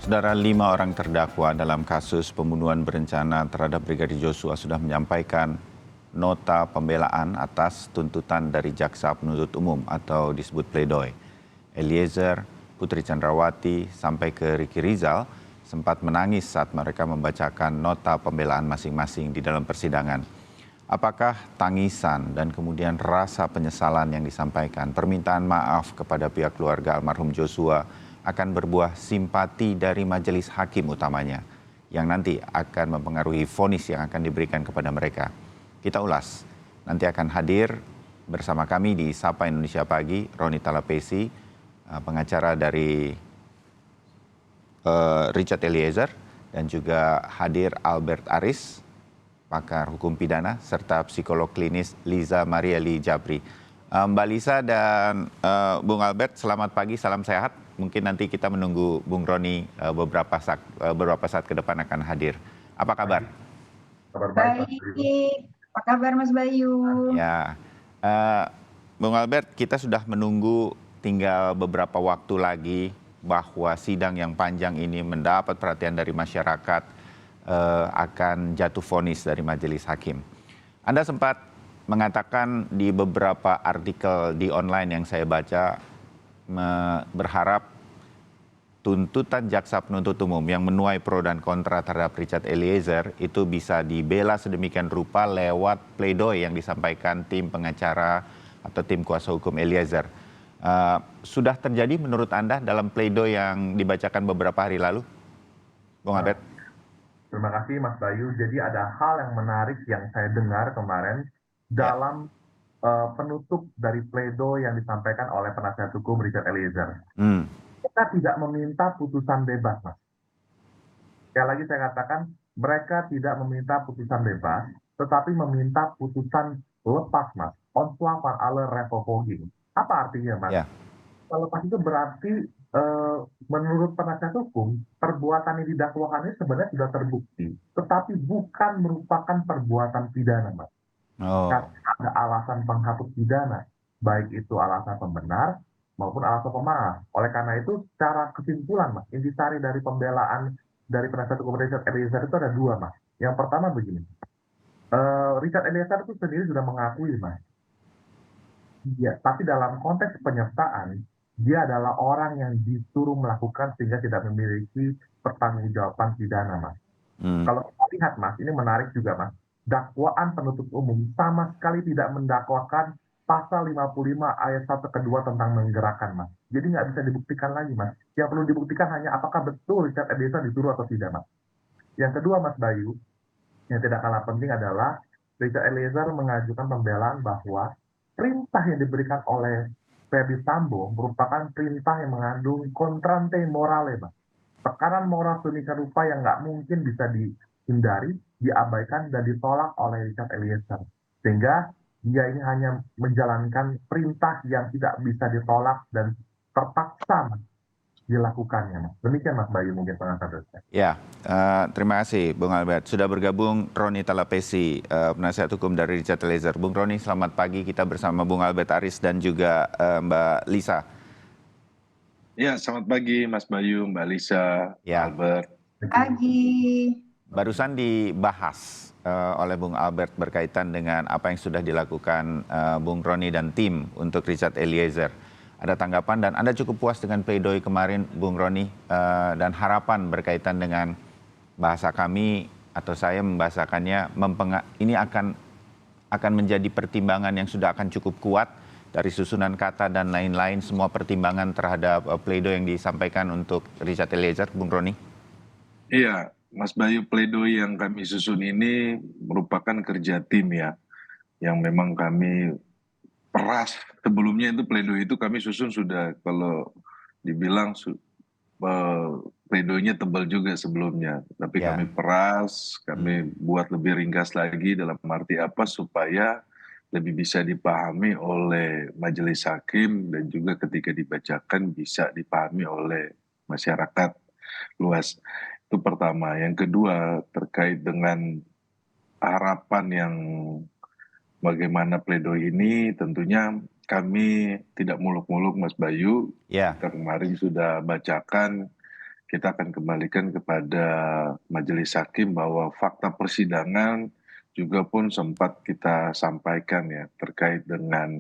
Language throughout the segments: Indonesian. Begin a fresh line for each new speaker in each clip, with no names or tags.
Saudara, 5 orang terdakwa dalam kasus pembunuhan berencana terhadap Brigadir Joshua sudah menyampaikan nota pembelaan atas tuntutan dari Jaksa Penuntut Umum atau disebut pledoi. Eliezer, Putri Chandrawati, sampai ke Ricky Rizal sempat menangis saat mereka membacakan nota pembelaan masing-masing di dalam persidangan. Apakah tangisan dan kemudian rasa penyesalan yang disampaikan, permintaan maaf kepada pihak keluarga almarhum Joshua akan berbuah simpati dari majelis hakim utamanya yang nanti akan mempengaruhi vonis yang akan diberikan kepada mereka? Kita ulas. Nanti akan hadir bersama kami di Sapa Indonesia Pagi, Roni Talapesi, pengacara dari Richard Eliezer, dan juga hadir Albert Aris, pakar hukum pidana, serta psikolog klinis Liza Marieli Jabri. Mbak Lisa dan Bung Albert, selamat pagi, salam sehat. Mungkin nanti kita menunggu Bung Roni beberapa saat ke depan akan hadir. Apa kabar?
Kabar baik, apa kabar Mas Bayu?
Ya, Bung Albert, kita sudah menunggu tinggal beberapa waktu lagi bahwa sidang yang panjang ini mendapat perhatian dari masyarakat, akan jatuh vonis dari majelis hakim. Anda sempat mengatakan di beberapa artikel di online yang saya baca, berharap tuntutan jaksa penuntut umum yang menuai pro dan kontra terhadap Richard Eliezer itu bisa dibela sedemikian rupa lewat pledoi yang disampaikan tim pengacara atau tim kuasa hukum Eliezer. Sudah terjadi menurut Anda dalam pledoi yang dibacakan beberapa hari lalu, Bung Abed?
Terima kasih Mas Bayu. Jadi ada hal yang menarik yang saya dengar kemarin dalam penutup dari pledoi yang disampaikan oleh penasihat hukum Richard Eliezer. Kita tidak meminta putusan bebas, Mas. Sekali lagi saya katakan, mereka tidak meminta putusan bebas, tetapi meminta putusan lepas, Mas. Ontslag van alle rechtvervolging. Apa artinya, Mas?
Ya.
Lepas itu berarti menurut penasihat hukum, perbuatan yang didakwakan ini sebenarnya sudah terbukti, tetapi bukan merupakan perbuatan pidana, Mas. Karena ada alasan penghapus pidana, baik itu alasan pembenar maupun alasan pemaaf. Oleh karena itu, secara kesimpulan, Mas, intisari dari pembelaan dari penasihat hukum Richard Eliezer itu ada dua, Mas. Yang pertama begini, Richard Eliezer itu sendiri sudah mengakui, Mas, ya, tapi dalam konteks penyertaan, dia adalah orang yang disuruh melakukan sehingga tidak memiliki pertanggungjawaban pidana, Mas. Kalau kita lihat, Mas, ini menarik juga, Mas. Dakwaan penuntut umum sama sekali tidak mendakwakan pasal 55 ayat 1 kedua tentang menggerakkan, Mas. Jadi nggak bisa dibuktikan lagi, Mas. Yang perlu dibuktikan hanya apakah betul Richard Eliezer disuruh atau tidak, Mas. Yang kedua, Mas Bayu, yang tidak kalah penting adalah Richard Eliezer mengajukan pembelaan bahwa perintah yang diberikan oleh Ferdy Sambo merupakan perintah yang mengandung kontrante morale, Mas. Tekanan moral sedemikian rupa yang nggak mungkin bisa dihindari, diabaikan, dan ditolak oleh Richard Eliezer. Sehingga dia ini hanya menjalankan perintah yang tidak bisa ditolak dan terpaksa dilakukannya, Mas. Demikian, Mas Bayu, mungkin pengantar saya.
Ya, terima kasih Bung Albert. Sudah bergabung Roni Talapesi, penasihat hukum dari Richard Eliezer. Bung Roni, selamat pagi. Kita bersama Bung Albert Aris dan juga Mbak Lisa.
Ya, selamat pagi Mas Bayu, Mbak Lisa,
Ya.
Albert.
Pagi.
Barusan dibahas oleh Bung Albert berkaitan dengan apa yang sudah dilakukan Bung Roni dan tim untuk Richard Eliezer. Ada tanggapan dan Anda cukup puas dengan pledoi kemarin, Bung Roni, dan harapan berkaitan dengan bahasa kami atau saya membahasakannya, ini akan menjadi pertimbangan yang sudah akan cukup kuat dari susunan kata dan lain-lain, semua pertimbangan terhadap pledoi yang disampaikan untuk Richard Eliezer, Bung Roni?
Iya, Mas Bayu, pledoi yang kami susun ini merupakan kerja tim ya, yang memang kami peras. Sebelumnya itu pledoi itu kami susun sudah, kalau dibilang pledoinya tebal juga sebelumnya, tapi kami peras, kami buat lebih ringkas lagi dalam arti apa supaya lebih bisa dipahami oleh majelis hakim dan juga ketika dibacakan bisa dipahami oleh masyarakat luas. Itu pertama. Yang kedua, terkait dengan harapan yang bagaimana pledoi ini, tentunya kami tidak muluk-muluk Mas Bayu.
Ya.
Kita kemarin sudah bacakan kita akan kembalikan kepada majelis hakim bahwa fakta persidangan juga pun sempat kita sampaikan ya terkait dengan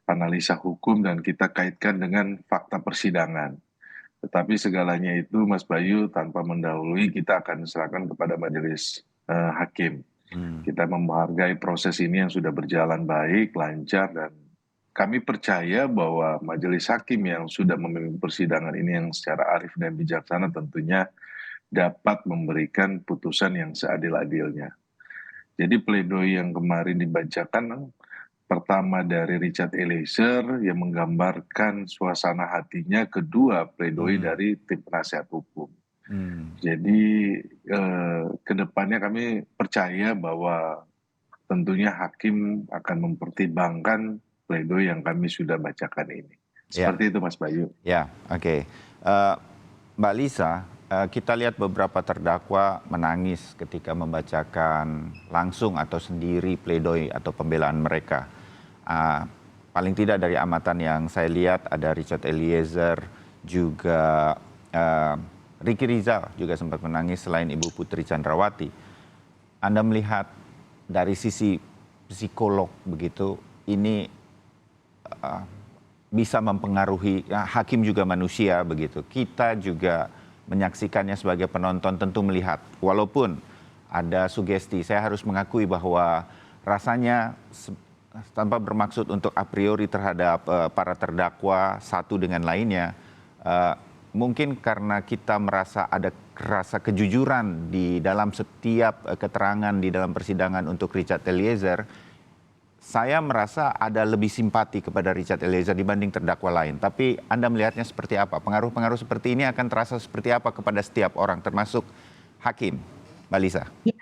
analisa hukum dan kita kaitkan dengan fakta persidangan. Tetapi segalanya itu Mas Bayu tanpa mendahului kita akan serahkan kepada majelis hakim. Kita menghargai proses ini yang sudah berjalan baik, lancar, dan kami percaya bahwa majelis hakim yang sudah memimpin persidangan ini yang secara arif dan bijaksana tentunya dapat memberikan putusan yang seadil-adilnya. Jadi pledoi yang kemarin dibacakan pertama dari Richard Eliezer yang menggambarkan suasana hatinya, kedua pledoi dari tim penasihat hukum. Jadi kedepannya kami percaya bahwa tentunya hakim akan mempertimbangkan pledoi yang kami sudah bacakan ini. Seperti itu Mas Bayu.
Ya, oke. Mbak Lisa, kita lihat beberapa terdakwa menangis ketika membacakan langsung atau sendiri pledoi atau pembelaan mereka. Paling tidak dari amatan yang saya lihat ada Richard Eliezer, juga Ricky Rizal juga sempat menangis selain Ibu Putri Chandrawati. Anda melihat dari sisi psikolog begitu, ini bisa mempengaruhi, hakim juga manusia begitu. Kita juga menyaksikannya sebagai penonton tentu melihat, walaupun ada sugesti, saya harus mengakui bahwa rasanya tanpa bermaksud untuk a priori terhadap para terdakwa satu dengan lainnya, mungkin karena kita merasa ada rasa kejujuran di dalam setiap keterangan di dalam persidangan untuk Richard Eliezer, saya merasa ada lebih simpati kepada Richard Eliezer dibanding terdakwa lain. Tapi Anda melihatnya seperti apa? Pengaruh-pengaruh seperti ini akan terasa seperti apa kepada setiap orang, termasuk hakim? Mbak Lisa.
Ya,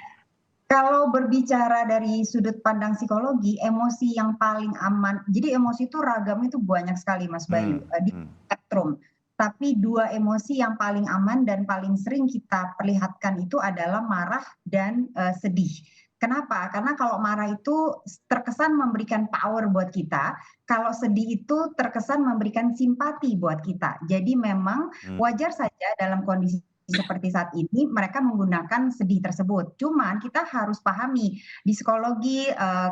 kalau berbicara dari sudut pandang psikologi, emosi yang paling aman, jadi emosi itu ragamnya itu banyak sekali Mas Bayu, di spektrum. Tapi dua emosi yang paling aman dan paling sering kita perlihatkan itu adalah marah dan sedih. Kenapa? Karena kalau marah itu terkesan memberikan power buat kita, kalau sedih itu terkesan memberikan simpati buat kita. Jadi memang wajar saja dalam kondisi seperti saat ini mereka menggunakan sedih tersebut. Cuman kita harus pahami di psikologi,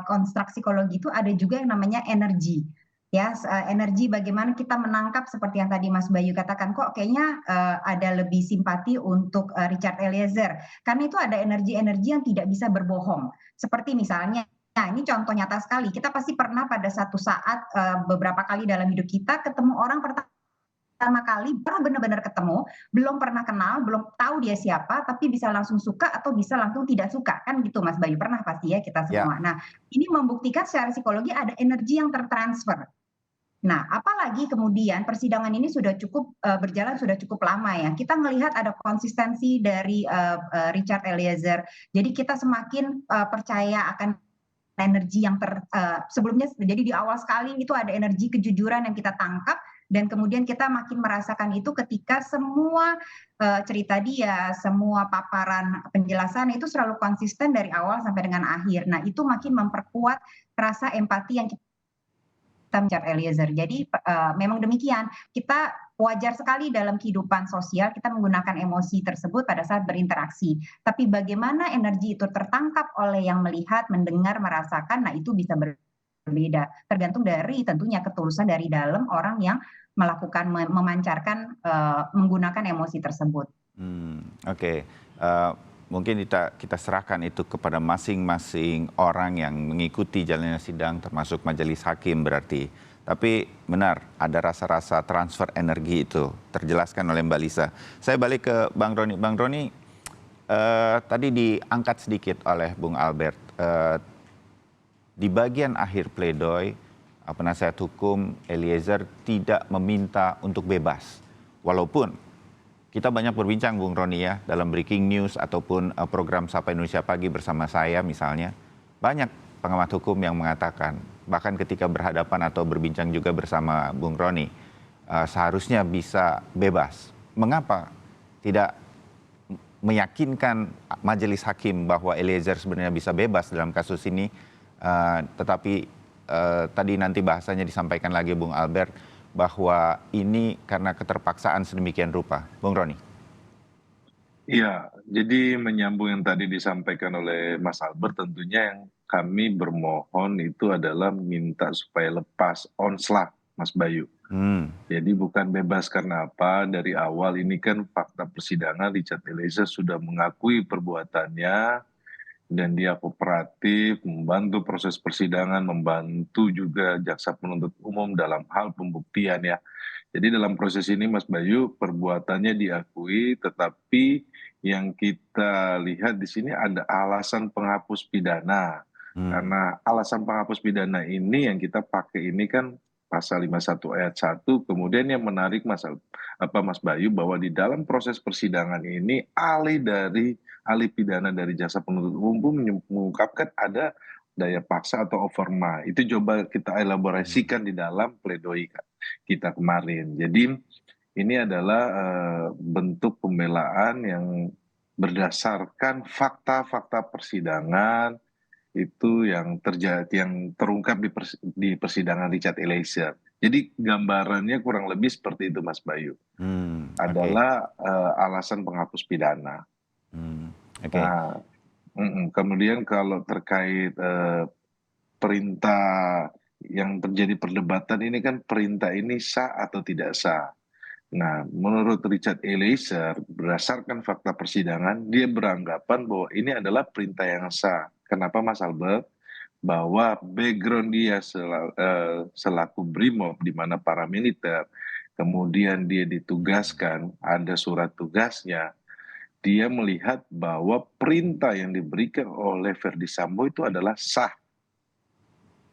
konstruk psikologi itu ada juga yang namanya energi. Ya, energi bagaimana kita menangkap seperti yang tadi Mas Bayu katakan, kok kayaknya ada lebih simpati untuk Richard Eliezer. Karena itu ada energi-energi yang tidak bisa berbohong. Seperti misalnya, nah ini contoh nyata sekali, kita pasti pernah pada satu saat beberapa kali dalam hidup kita ketemu orang pertama kali, baru benar-benar ketemu, belum pernah kenal, belum tahu dia siapa, tapi bisa langsung suka atau bisa langsung tidak suka. Kan gitu Mas Bayu, pernah pasti ya kita semua. Nah, ini membuktikan secara psikologi ada energi yang tertransfer. Nah, apalagi kemudian persidangan ini sudah cukup berjalan sudah cukup lama ya. Kita melihat ada konsistensi dari Richard Eliezer. Jadi kita semakin percaya akan energi yang sebelumnya. Jadi di awal sekali itu ada energi kejujuran yang kita tangkap dan kemudian kita makin merasakan itu ketika semua cerita dia, semua paparan penjelasan itu selalu konsisten dari awal sampai dengan akhir. Nah, itu makin memperkuat rasa empati yang kita Richard Eliezer. Jadi memang demikian, kita wajar sekali dalam kehidupan sosial kita menggunakan emosi tersebut pada saat berinteraksi. Tapi bagaimana energi itu tertangkap oleh yang melihat, mendengar, merasakan, nah itu bisa berbeda. Tergantung dari tentunya ketulusan dari dalam orang yang melakukan, memancarkan, menggunakan emosi tersebut.
Oke. Mungkin kita serahkan itu kepada masing-masing orang yang mengikuti jalannya sidang, termasuk majelis hakim berarti. Tapi benar, ada rasa-rasa transfer energi itu, terjelaskan oleh Mbak Lisa. Saya balik ke Bang Roni. Bang Roni, tadi diangkat sedikit oleh Bung Albert. Di bagian akhir pledoi, penasihat hukum Eliezer tidak meminta untuk bebas. Walaupun kita banyak berbincang, Bung Roni ya, dalam Breaking News ataupun program Sapa Indonesia Pagi bersama saya misalnya. Banyak pengamat hukum yang mengatakan, bahkan ketika berhadapan atau berbincang juga bersama Bung Roni, seharusnya bisa bebas. Mengapa tidak meyakinkan majelis hakim bahwa Eliezer sebenarnya bisa bebas dalam kasus ini, tetapi tadi nanti bahasanya disampaikan lagi Bung Albert, bahwa ini karena keterpaksaan sedemikian rupa. Bung Roni.
Iya, jadi menyambung yang tadi disampaikan oleh Mas Albert, tentunya yang kami bermohon itu adalah minta supaya lepas onslaught, Mas Bayu. Jadi bukan bebas karena apa, dari awal ini kan fakta persidangan Richard Eliezer sudah mengakui perbuatannya dan dia kooperatif, membantu proses persidangan, membantu juga jaksa penuntut umum dalam hal pembuktian ya. Jadi dalam proses ini Mas Bayu perbuatannya diakui, tetapi yang kita lihat di sini ada alasan penghapus pidana. Karena alasan penghapus pidana ini yang kita pakai ini kan pasal 51 ayat 1, kemudian yang menarik Mas Bayu bahwa di dalam proses persidangan ini ahli pidana dari jaksa penuntut umum mengungkapkan ada daya paksa atau overma. Itu coba kita elaborasikan di dalam pledoi kita kemarin. Jadi ini adalah bentuk pembelaan yang berdasarkan fakta-fakta persidangan itu yang terjadi, yang terungkap di persidangan Richard Eliezer. Jadi gambarannya kurang lebih seperti itu, Mas Bayu. Adalah alasan penghapus pidana. Nah, kemudian kalau terkait perintah yang terjadi perdebatan ini kan perintah ini sah atau tidak sah. Nah, menurut Richard Eliezer, berdasarkan fakta persidangan, dia beranggapan bahwa ini adalah perintah yang sah. Kenapa Mas Albert? Bahwa background dia selaku BRIMOB, di mana paramiliter, kemudian dia ditugaskan, ada surat tugasnya, dia melihat bahwa perintah yang diberikan oleh Verdi Sambo itu adalah sah.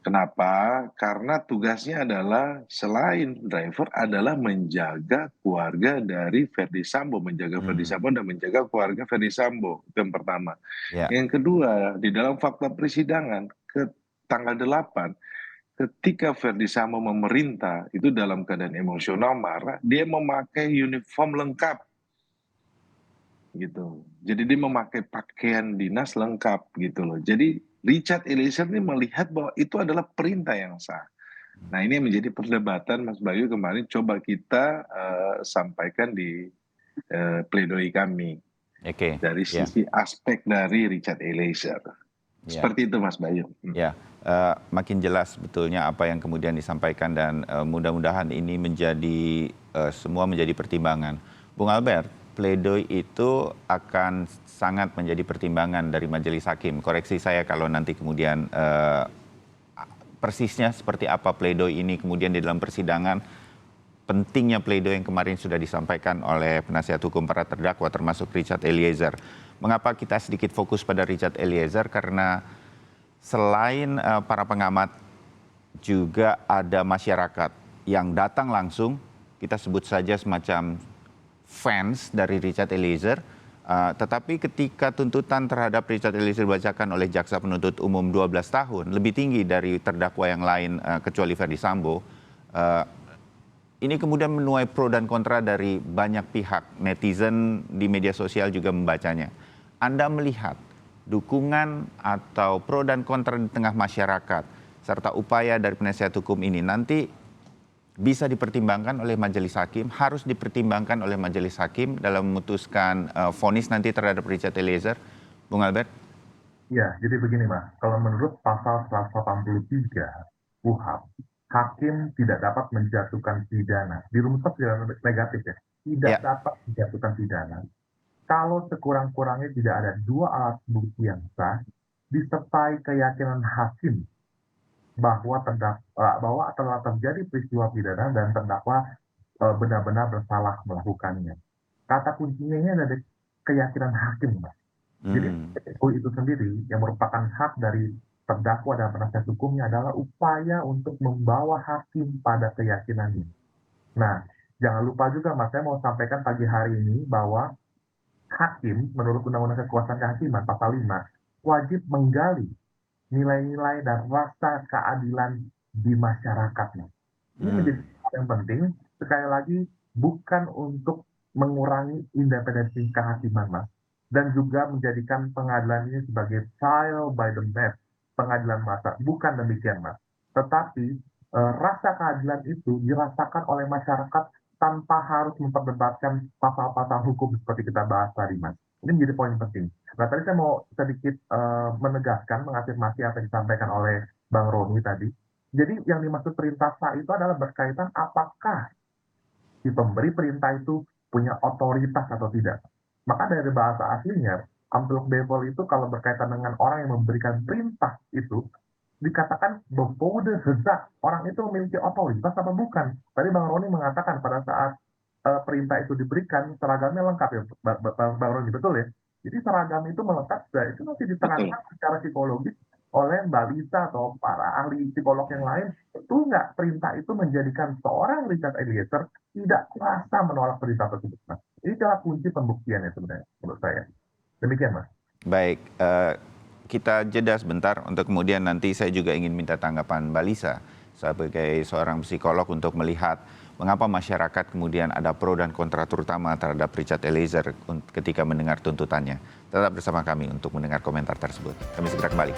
Kenapa? Karena tugasnya adalah selain driver adalah menjaga keluarga dari Verdi Sambo, menjaga Verdi Sambo dan menjaga keluarga Verdi Sambo. Itu yang pertama. Yang kedua, di dalam fakta persidangan ke tanggal 8, ketika Verdi Sambo memerintah itu dalam keadaan emosional marah, dia memakai uniform lengkap gitu. Jadi dia memakai pakaian dinas lengkap gitu loh. Jadi Richard Eliezer ini melihat bahwa itu adalah perintah yang sah. Nah ini menjadi perdebatan Mas Bayu kemarin coba kita sampaikan di pledoi kami dari sisi aspek dari Richard Eliezer. Seperti itu Mas Bayu.
Ya, makin jelas betulnya apa yang kemudian disampaikan dan mudah-mudahan ini menjadi semua menjadi pertimbangan. Bung Albert, pledoi itu akan sangat menjadi pertimbangan dari majelis hakim. Koreksi saya kalau nanti kemudian persisnya seperti apa pledoi ini kemudian di dalam persidangan. Pentingnya pledoi yang kemarin sudah disampaikan oleh penasihat hukum para terdakwa termasuk Richard Eliezer. Mengapa kita sedikit fokus pada Richard Eliezer? Karena selain para pengamat juga ada masyarakat yang datang langsung, kita sebut saja semacam fans dari Richard Eliezer, tetapi ketika tuntutan terhadap Richard Eliezer dibacakan oleh jaksa penuntut umum 12 tahun, lebih tinggi dari terdakwa yang lain kecuali Verdi Sambo, ini kemudian menuai pro dan kontra dari banyak pihak. Netizen di media sosial juga membacanya. Anda melihat dukungan atau pro dan kontra di tengah masyarakat, serta upaya dari penasihat hukum ini nanti bisa dipertimbangkan oleh majelis hakim, harus dipertimbangkan oleh majelis hakim dalam memutuskan vonis nanti terhadap Richard Eliezer, Bung Albert?
Ya, jadi begini Mas, kalau menurut pasal 183 KUHP, hakim tidak dapat menjatuhkan pidana. Dirumuskan secara negatif ya, tidak dapat menjatuhkan pidana. Kalau sekurang-kurangnya tidak ada dua alat bukti yang sah, disertai keyakinan hakim bahwa telah terjadi peristiwa pidana dan terdakwa benar-benar bersalah melakukannya. Kata kuncinya ini ada keyakinan hakim, Mas. Jadi itu sendiri yang merupakan hak dari terdakwa dan penasihat hukumnya adalah upaya untuk membawa hakim pada keyakinannya. Nah, jangan lupa juga Mas, saya mau sampaikan pagi hari ini bahwa hakim menurut Undang-Undang Kekuasaan Kehakiman pasal 5 wajib menggali nilai-nilai dan rasa keadilan di masyarakatnya. Ini menjadi hal yang penting, sekali lagi bukan untuk mengurangi independensi kehakiman, Mas, dan juga menjadikan pengadilan ini sebagai trial by the mat, pengadilan massa. Bukan demikian, Mas. Tetapi rasa keadilan itu dirasakan oleh masyarakat tanpa harus memperdebatkan pasal-pasal hukum seperti kita bahas tadi, Mas. Ini menjadi poin penting. Nah, tadi saya mau sedikit menegaskan, mengafirmasi apa yang disampaikan oleh Bang Roni tadi. Jadi yang dimaksud perintah sah itu adalah berkaitan apakah si pemberi perintah itu punya otoritas atau tidak. Maka dari bahasa aslinya, amplop bevel itu kalau berkaitan dengan orang yang memberikan perintah itu, dikatakan bevode gezag, orang itu memiliki otoritas apa bukan. Tadi Bang Roni mengatakan pada saat perintah itu diberikan, seragamnya lengkap ya, Bang Roni, betul ya? Jadi seragam itu melekat, itu nanti diterangkan secara psikologis oleh Mbak Lisa atau para ahli psikolog yang lain. Betul nggak perintah itu menjadikan seorang Richard Eliezer tidak kuasa menolak perintah tersebut, Mas? Ini adalah kunci pembuktiannya sebenarnya, menurut saya. Demikian, Mas.
Baik, kita jeda sebentar untuk kemudian nanti saya juga ingin minta tanggapan Mbak Lisa sebagai seorang psikolog untuk melihat mengapa masyarakat kemudian ada pro dan kontra terutama terhadap Richard Eliezer ketika mendengar tuntutannya. Tetap bersama kami untuk mendengar komentar tersebut. Kami segera kembali.